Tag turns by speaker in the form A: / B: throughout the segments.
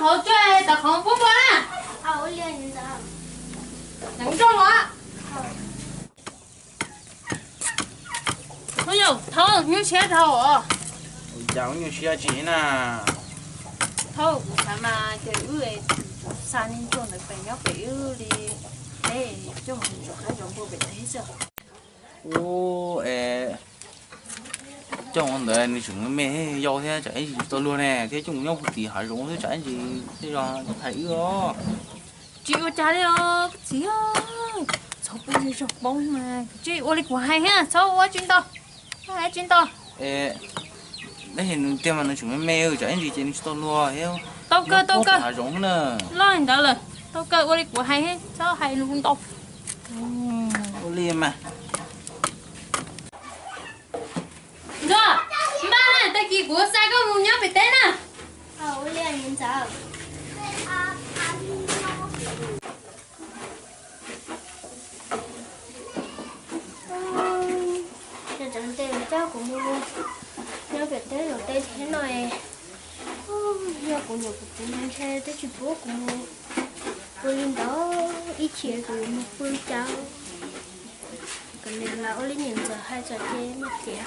A: 好追，打红不不啦？
B: 啊，我两人的。
A: 能中我？哎呦，头有钱头哦。
C: giàu nhiều xe chị nè.
A: Thôi, thà mà cái ư sao nên cho được phải nhóc cái ư đi để cho mình cho hai种不被thấy giờ.
C: Ô trong đời này chúng mẹ do thế chạy gì tôi luôn nè, thế chúng nhau thì hải rụng thế chạy gì thế là thầy ư.
A: Chị có trả đi không? Chị ơi, sao bây giờ chọc bông mà chị ô lịch của hai ha, sao quá chuyên to, hai chuyên to.
C: Đấy hiện tiêm mà nó chúng mẹ ư chạy gì trên tôi luôn hiểu.
A: Tao cơ.
C: Hải rụng nữa.
A: Lo anh đó rồi, tao cơ ô lịch của hai hết, sao hai luôn to.
C: Ô liêm mà.
A: Rồi, ba này, tay kia của sao có một nhóm bị té nè.
B: À,我两人的。Giờ chẳng tiền cháu cũng mua. Nhớ việc tới rồi tới thế này. Giờ cũng nhiều cũng mang xe tới chị bố cũng mua. Tôi lên đó ít chuyện của một phương cháu. Còn nên là ô lên nhìn giờ hai giờ chơi mất kìa.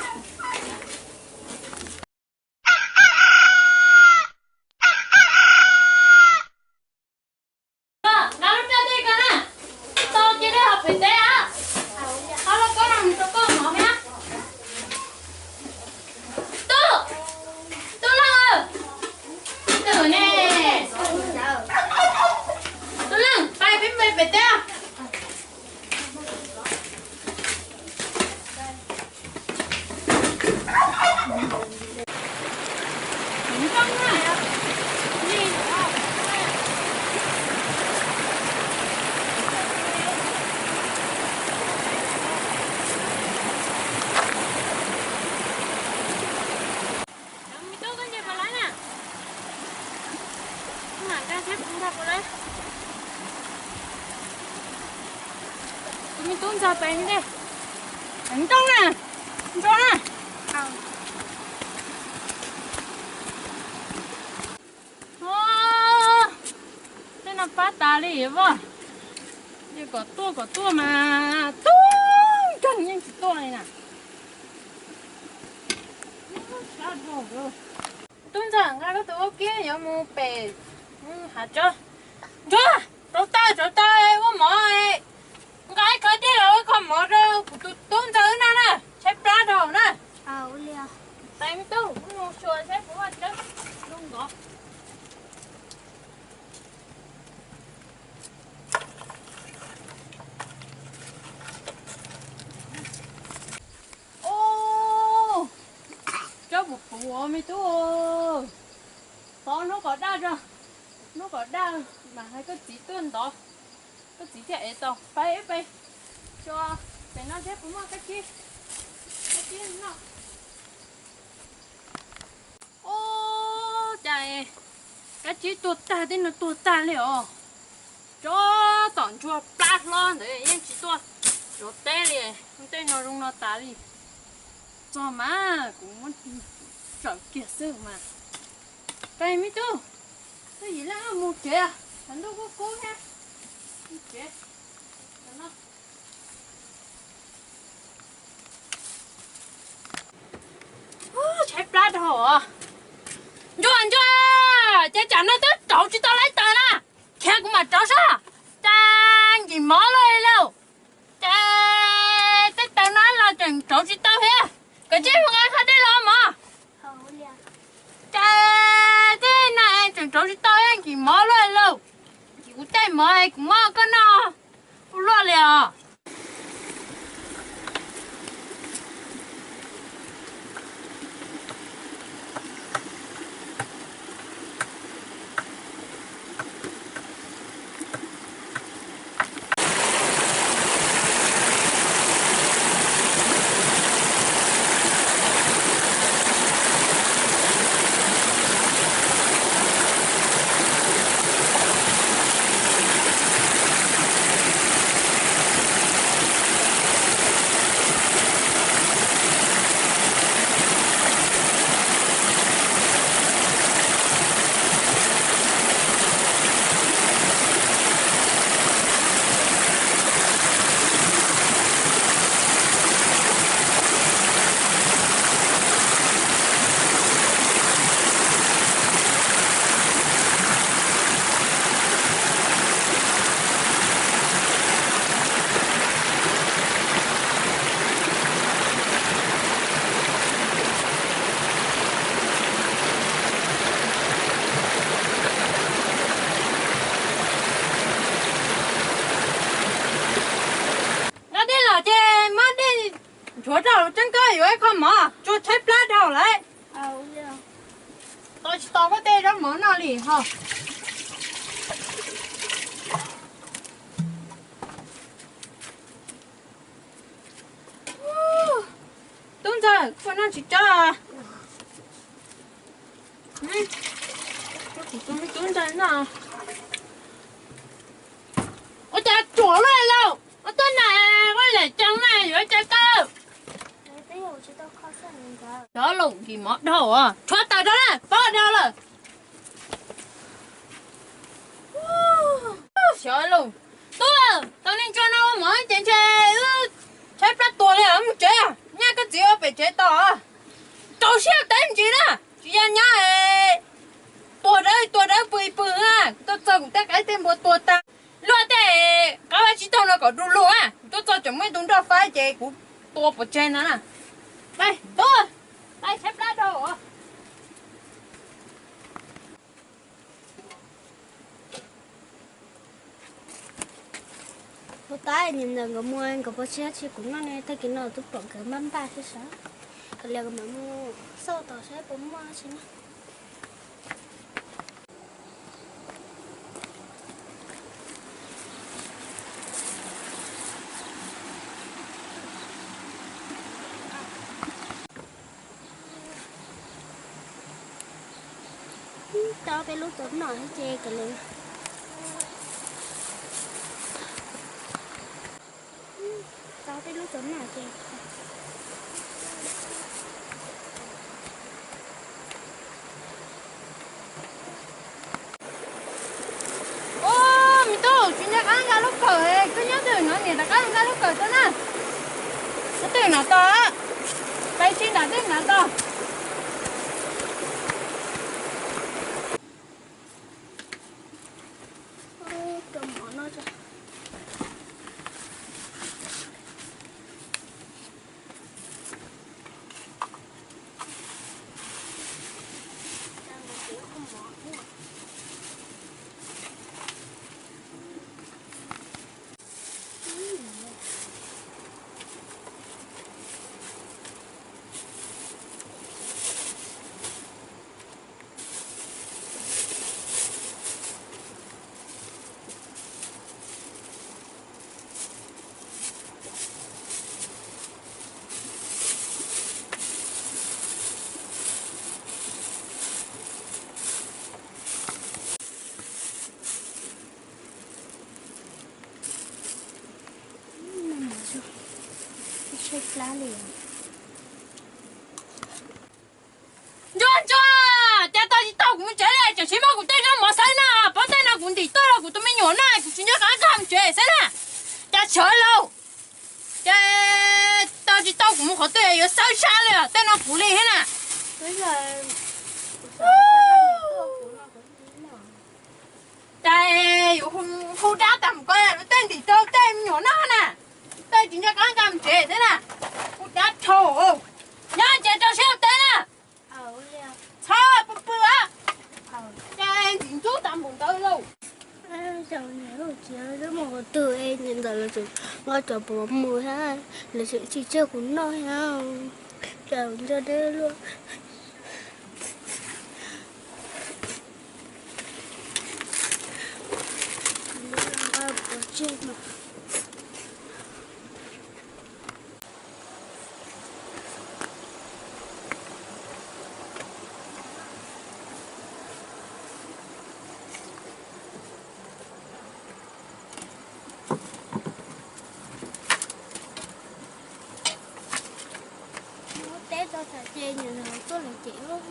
B: Mình tuôn ra bên đi. Đánh trong nè. Cho nè. Thế là phát tà đi vô. Đây có tua mà. Tung. Cần nhanh chỉ tua này nè. Tuôn ra ngay cái tua kia có một bè. Hả cho. Cho tay có mỏi. Cái đi rồi không mở ra tuôn ra nè xếp ra rồi nè. À,我俩。
A: Tại mình tu cũng xua xếp của anh chứ đúng không? Ô cho một phụ mi tu nó có đau chưa? Nó có đau mà hai cái chỉ tuôn đó cái chỉ chạy to bay cho để nó xếp cũng cái kia nó ô trời cái chỉ tuột ta thì nó tuột ta liệu cho tỏn chua plát lon để yên chỉ tuột cho té liền không té nó rung nó ta đi cho mà cũng muốn sợ kiệt sức mà cái mi tu cái gì là một kìa hắn đâu có cố ha kìa nó chạy plát hả? Cho chạy chẳng nó tới cậu chỉ tao lấy tờ nè, khen cũng mà trò sao? Trang gì mỏ lên đâu? Tới tao nói là chừng cậu chỉ tao hết, cái chế không ai khai đi lo mà. Thế này chừng cậu chỉ tao hết gì mỏ lên đâu? Chỉ có tay mỏ hay cũng mỏ cái nào? Lo liền. món nào lì hả đúng rồi con ăn chỉ cho à tôi mới đúng rồi nào ôi cha chuột lên đâu ôi tôi này có lẽ trắng này rồi cha cơ đó lụng gì mất đâu à cho tao đó nè bỏ đâu rồi sợ luôn tôi tao nên cho nó mở trên xe chạy bắt tôi lên không chế à nha cái gì ở bên chế tao à tao sẽ đánh gì đó chị anh nhá tôi đấy bự bự à tôi trồng tất cả tên một tôi ta lo thế các bạn chỉ tao nó có đủ luôn à tôi cho chúng mấy đúng đâu phải chế của tôi một trên nữa nè đây tôi đây xếp lá đồ à
B: tôi tái nhìn là người mua anh có bao nhiêu chỉ cũng nó này thay cái nào tôi tổng cái mắm ba thế sao cái là cái mua sau tao sẽ bấm mua chứ nó tao cái lúc tụi nó hay chê cái liền tao cái lúc tụi nó chê
A: mình tôi chúng ta ăn gà lúc cởi cứ nhớ từ nó nè là ăn gà lúc cởi tôi nè cái từ nó to đây xin đã từ nó to
B: cầm món nó cho lá liền
A: cho cha tao chỉ tao cũng chế lại chỉ mà cũng tay nó mà sai nè bắt tay nó cũng đi tao là cũng tụi mình nhỏ này cũng chỉ nhớ cái làm chế sai nè cha chờ lâu cha tao chỉ tao cũng không tay có sao xa rồi tay nó phụ lên hết nè
B: bây giờ
A: đây không đá tầm coi là tên thì tao tên nhỏ nó nè tay chỉ nhớ cái làm chế thế nè không đá thầu nhá cha tao xem tên nè sao bự bự á cha em chỉ chú tạm buồn tới luôn
B: chào nhớ chị rất một từ em nhìn thấy là chụp ngồi chụp bộ mùi ha là sự chỉ chơi của nó ha chào cho đây luôn trên mà té cho thằng chê nhìn rồi có là chịu luôn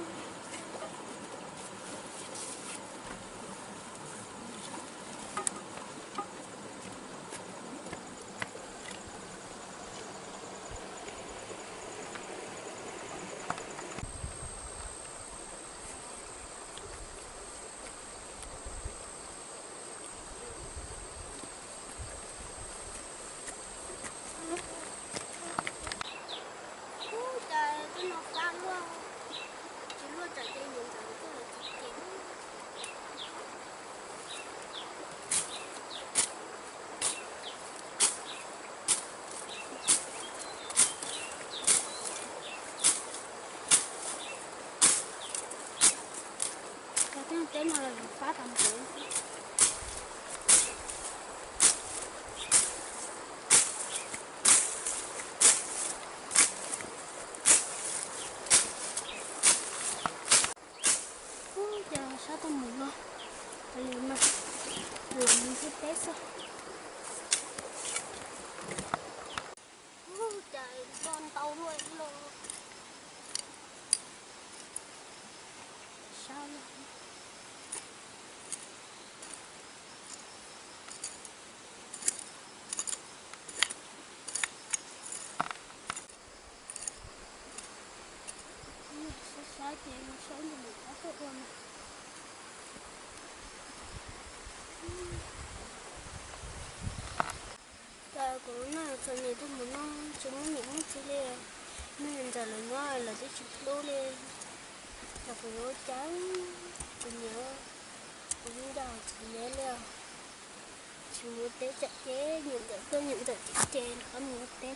B: tên nó là phá tầm tuổi. Giờ sao tao mù lo, liền mà mình cái té sao? Trời, con tàu đuôi lo. Sao vậy? Sao chị nó sống thì mình có tốt hơn. Trời cũng là trời này tôi muốn nó chúng những cái này nên giờ là nó là cái chụp đô lên là phải nó trắng cũng nhớ cũng đầu chỉ nhớ leo chỉ muốn té chặt chế những cái trên không muốn té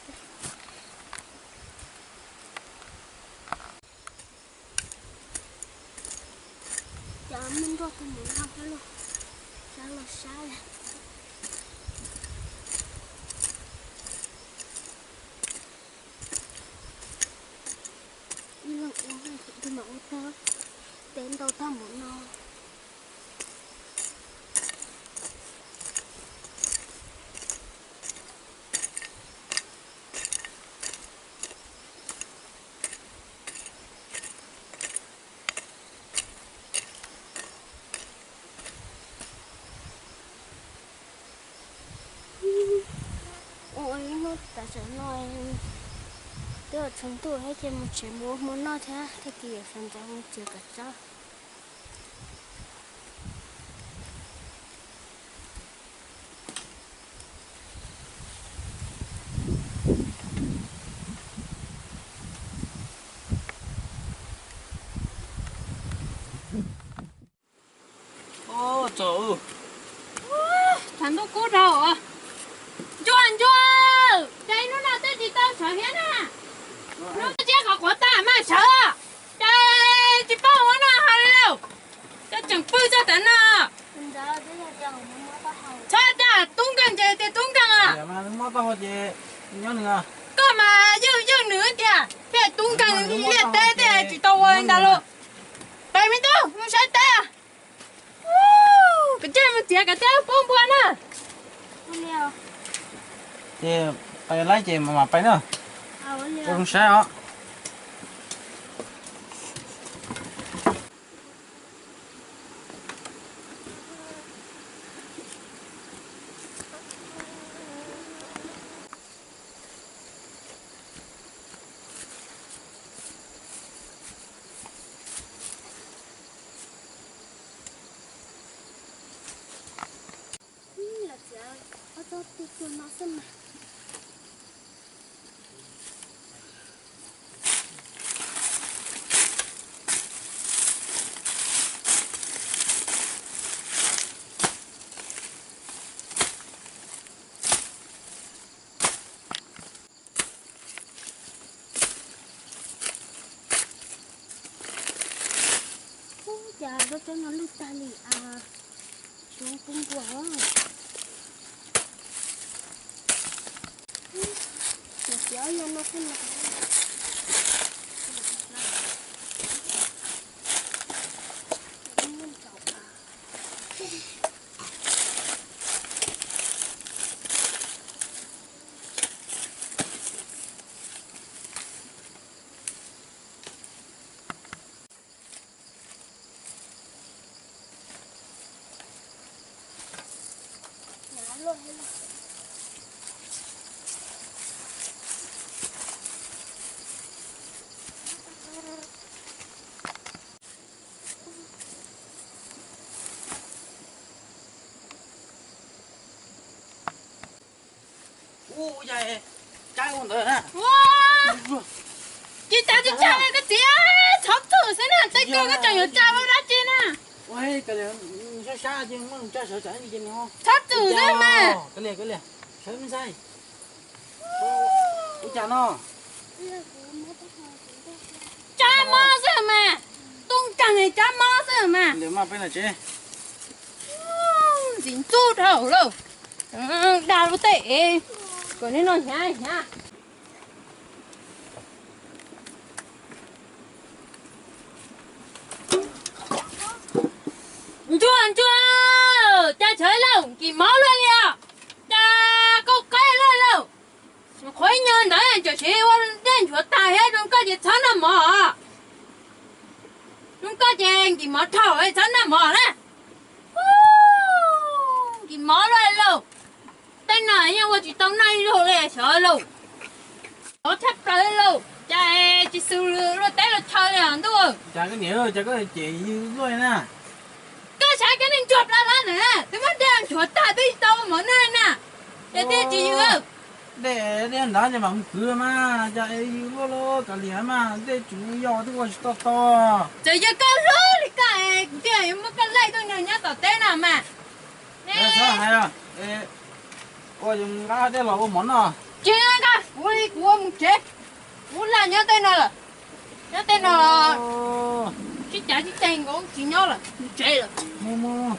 B: giờ mình có cái muốn học đó luôn sao là nhưng uống này thì mà uống tao đến đâu tao muốn no ôi nó tại sao nói tức là chúng tôi hay trên một chế muốn nói thế thì phần trăm chưa cả sao
C: Ô trời ơi.
A: thằng nó cố đâu à? Chuan đây nó là tới thì tao sợ hết à? Nó chết học của ta mà sợ? Đây chỉ bao nó hay đâu? Cho chẳng bự cho tận à?
B: mình đã tới là chồng muốn tao hầu
A: Cha cha tung cần gì thì tung cần à?
C: Dạ mà nó tao gì nhớ nữa.
A: Cơ mà dư nữa kìa. Thế tung cần liệt té thì chỉ tao ơi đã luôn. Tại mình đâu, mình sẽ té à? Cái chân mình tiệt cái té bông buồn à?
B: không leo
C: Chị phải lấy chị mà phải nữa.
B: không leo
C: Không sao.
B: là chả có cho tôi nó xem mà chả có cho nó lút ta lì à xuống cũng quá gió nó không là luôn
C: Ô dài trái con tới nè.
A: Wow! Chị cha này cái tía chọc thử thế nào? Tay cơ cái trời cha bao ra chị nè.
C: Ôi cái này xa xa chứ mà cha sợ chạy gì không?
A: Chọc thử thế mà.
C: Cái liền sợ mình sai. Ôi cha nó.
A: Cha mơ rồi mà. Tung chẳng này chả mó rồi mà
C: Nếu mà bên là chế
A: dính chút đầu đâu đào tệ còn nên nó nhá nhá chưa cha chơi lâu kỳ máu lên nha cha câu cái lên lâu khói nhân đấy cho chị đến chỗ tài hết chúng ta chỉ chán làm mỏ chúng ta chỉ kỳ máu thầu ấy chán làm mỏ đấy kỳ máu lên lâu tên này nhưng mà chỉ tao này rồi này sợ lâu nó thấp cái lâu cha chỉ xử rồi té là chơi này hẳn đúng
C: chả có nhiều chả có chị rồi nè
A: cái trái cái nên chuột ra nè tôi bắt đang chuột ta tới đâu mà nơi nè để chị yêu
C: để đó cho bằng cửa mà chả yêu lo cả liền mà để chủ yếu tôi có to to
A: trời ơi cái rối cái mà cái này tôi nhớ tao tên nào mà
C: nè sao hay à coi dùng ra để lẩu món nào
A: chị ơi ta của một chết muốn là nhớ tên nào là chị trả chị tên của chị nhớ là một chết rồi
C: mua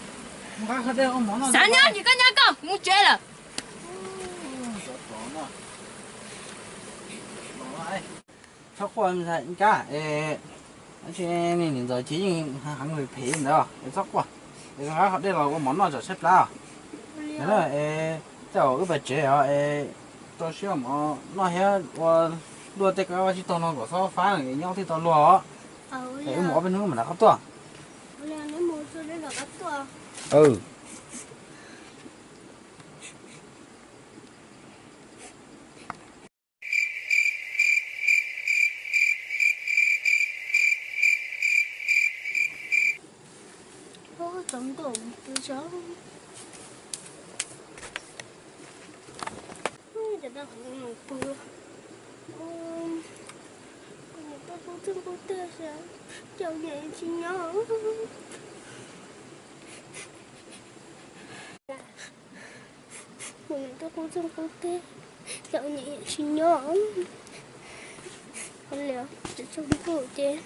C: ra để món nào
A: sáng nhớ chị có nhớ không một chết rồi
C: chắc quan sai cả而且你在提醒行会赔你的，你chắc quá，你还好啲老個網絡就識啦，係啦即係個白紙啊到時候嘛，那些我落啲個我去當那個所反正你要去當落，係我邊度咪嚟咁多？
B: 你冇做呢個咁多。
C: ừ
B: Tổng tổng từ cháu giờ ta không ngủ bữa ta không thương cô ta sao cháu nhẹ chỉ nhớ mình ta không thương cô ta cháu nhẹ chỉ nhớ không liệu chỉ cho đi cô chứ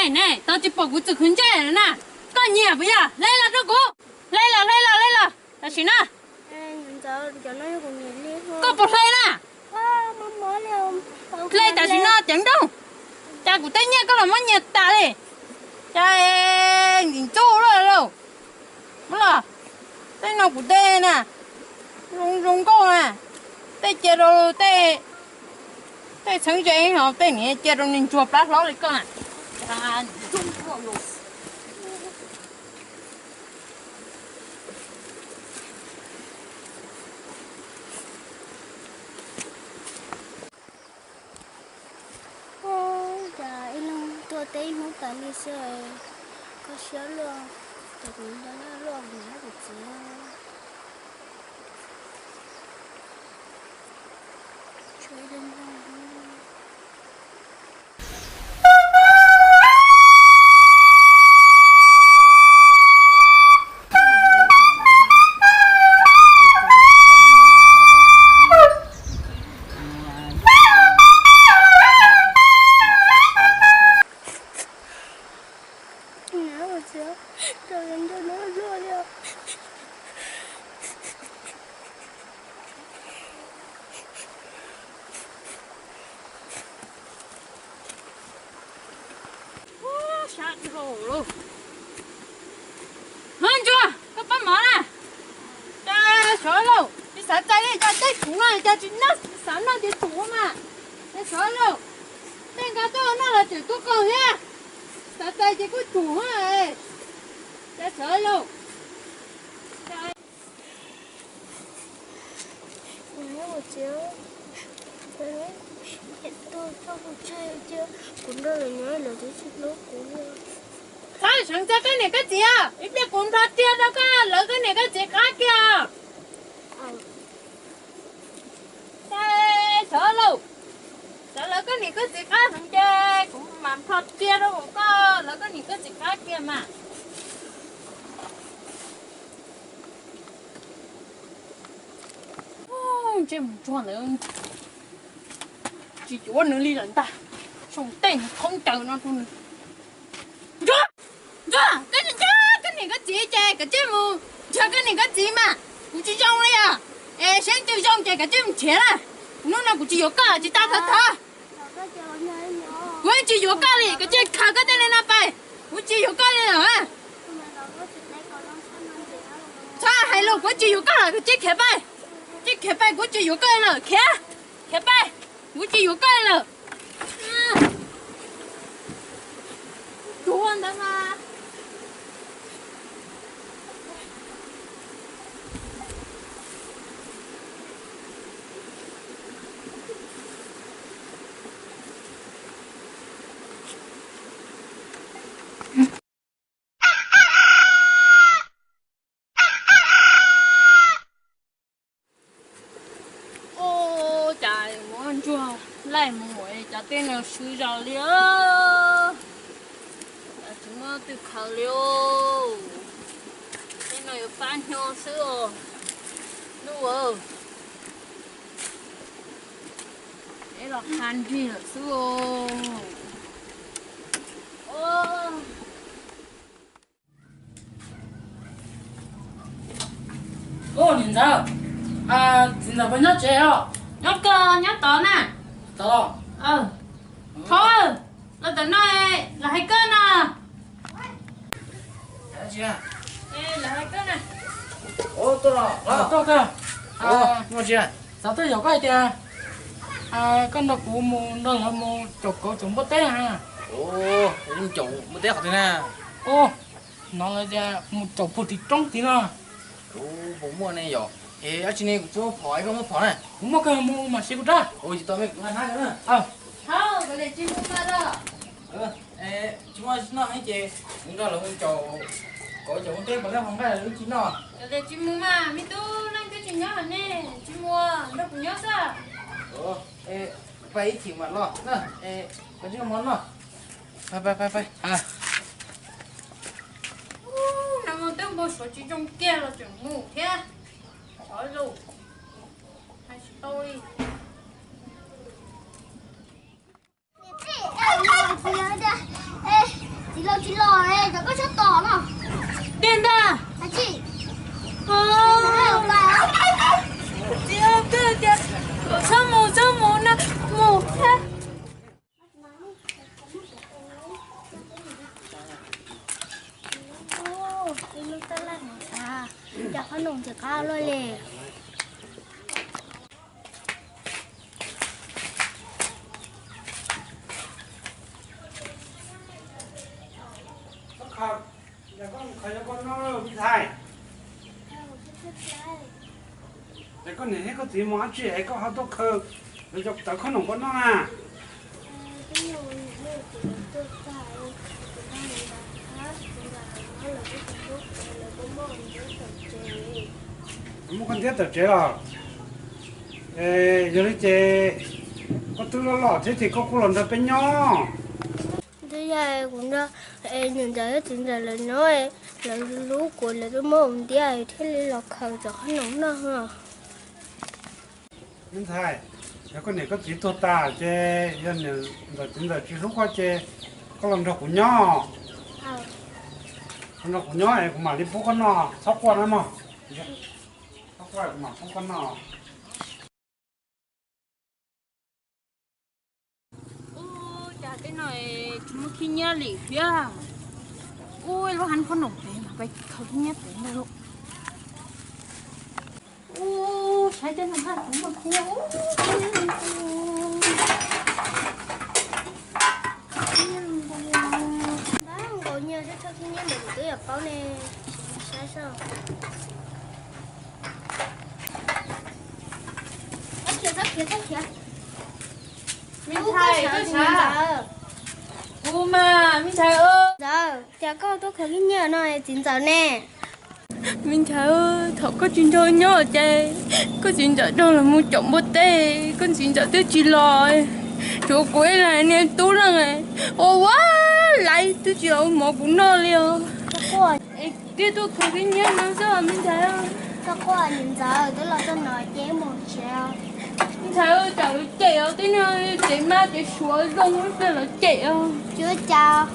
A: này tao chỉ bảoกูจะขึ้นใจแล้วนะก็เงียบไปอ่ะเล่นละทุกกูเล่นละแต่สินะ
B: cho nó cũng nhiều liên thôi
A: ก็ปลอดภัยนะ
B: mắm mỡ liệu
A: เล่นแต่สินะจังđâu chaกูtới nhà có là mất nhiệt ta đi cha nhìn chú rồi đâu mất là tới nào của tê nè rung cô nè tê chơi đồ tê sống chơi họ tê nhẹ chơi đồ nhìn chuột lát ló lại con à rung cô luôn
B: tôi thấy muốn cả đi chơi có xíu luôn tôi cũng đã luôn nhá được chứ chơi đến
A: hơn chưa các bạn mở nè cha sợ đâu đi xả tay đi cha tay chủ này cha chỉ nó xả nó đi chủ mà để sợ đâu tên cá to nó là chỉ tôi còn nha xả tay chỉ có chủ này cha sợ đâu
B: nhớ một chiếu đấy tôi không chơi chưa cũng đâu là nhớ là tôi xin lỗi của
A: Sao sáng ra cái này cái gì à? Ít biết cũng thoát tiền đâu cả, lỡ cái này cái gì khác kìa. Thế sợ luôn. Sợ lỡ cái này cái gì khác thằng chơi, cũng mà thoát tiền đâu không có, lỡ cái này cái gì khác kìa mà. Chơi một trò nữa. Chỉ chỗ nữa đi lần ta. Xong tên không chờ nó thôi. Cái này cái gì chơi cái chơi mù chơi cái này cái gì mà cũng chỉ trong đây à ê sáng từ trong chơi cái chơi một chết à nó nào cũng chỉ có cả chỉ ta thật thật quên chỉ có cả đi cái chơi khá cái tên này nào phải cũng chỉ có cả đi hả sao hay luôn cũng chỉ có cả cái chơi khép bay cũng chỉ có cả là khép bay cũng chỉ có cả là 좋아한다 마. Ô trời muốn chua lại muội cho tên là suy rồi liêu chúng nó từ khẩu liêu tên này phán nhau sữa đúng đấy là khăn gì là sữa ô nhìn sao à nhìn là vẫn nhớ trẻ à nhớ cơ nhớ tớ nè tớ thôi là tớ nói là hai cân à
C: chị à
A: ê là hai cân này
C: ô tôi là
A: tôi cơ
C: ngon chị à
A: sao tôi giỏi cái kìa con đọc của một đó là một chục cổ chúng bất tế ha
C: ô những chủ một té thế nè
A: ô nó là ra một chục phụ thịt trong tí nào
C: ô bố mua này rồi ê ở trên này cũng phỏi không có phỏi này
A: cũng mất cái mua mà xíu ra
C: ôi chị tôi mới làm hai nữa
A: không cái này chỉ mua mà đó
C: ê chúng nó hay chị chúng ta là con trâu có chỗ con tép mà nó không phải là đứa chín nào
A: cái này chỉ mua mà mi tu năng cái chuyện nhớ hả nè chỉ mua nó cũng nhớ sao
C: ê phải chỉ mà lo nè ê có chút món lo phải
A: nằm ở trong bộ số chỉ trong kia là chuyện ngủ thế trời luôn hay tôi
B: chị lo này, chẳng có chút tỏ nào.
A: tiền ta
B: Chị.
A: chị ơi kìa sao mù nè mù thế
B: Lúc ta làm sao? Chắc có nồng thì cao rồi lề.
D: Không, giờ con nó bị thai. Để con này có gì mà chị ấy có hao tốt khờ, để cho tao không nồng con nó à. Không cần thiết tập chế à? Giờ đi chế, có thứ nó lọt thế thì có lần tập bên nhau.
B: Thế giờ cũng ra nhìn thấy chuyện là nói là lú của là cái mồm tí ấy thế nên là khờ cho nó nóng đó ha.
D: Nên thai, giờ con này có chỉ tốt ta chế, giờ này là chính là chỉ lúc qua chế, có lần tập của nhau. Lần tập của nhau này cũng mà đi phố con nọ, sắp qua nữa mà. Sắp qua cũng mà không con nọ.
A: cái này chúng nó khi nhớ lì phía ui nó hắn có nồng thế mà vậy không nhớ thế đâu ui sai tên thằng ta cũng mà khô
B: Đó, ngồi nhiều cho khi nhớ mình cứ ở bao này sai sao? Thắt kìa.
A: mình thay cái sao Cô mà, Minh Thái ơi.
B: Giờ, chả có tôi khởi cái nhờ này chính giờ nè.
A: Minh Thái ơi, thật có chuyện thôi nhớ chị. Có chuyện giờ đâu là mua chồng bố tê. Có chuyện giờ tới chị lòi. Chỗ quê này nè, tú là này. Ô quá, lại tôi chịu một cũng no liều.
B: Chắc qua,
A: Cái tôi khởi cái nhớ nó sao Minh Thái ơi.
B: chắc qua nhìn giờ tôi là tôi nói chế một treo.
A: Minh Thái ơi, chẳng được chị ơi. Thế nên chị ma chị xuống rung, thế là chị ơi.
B: Chưa chào.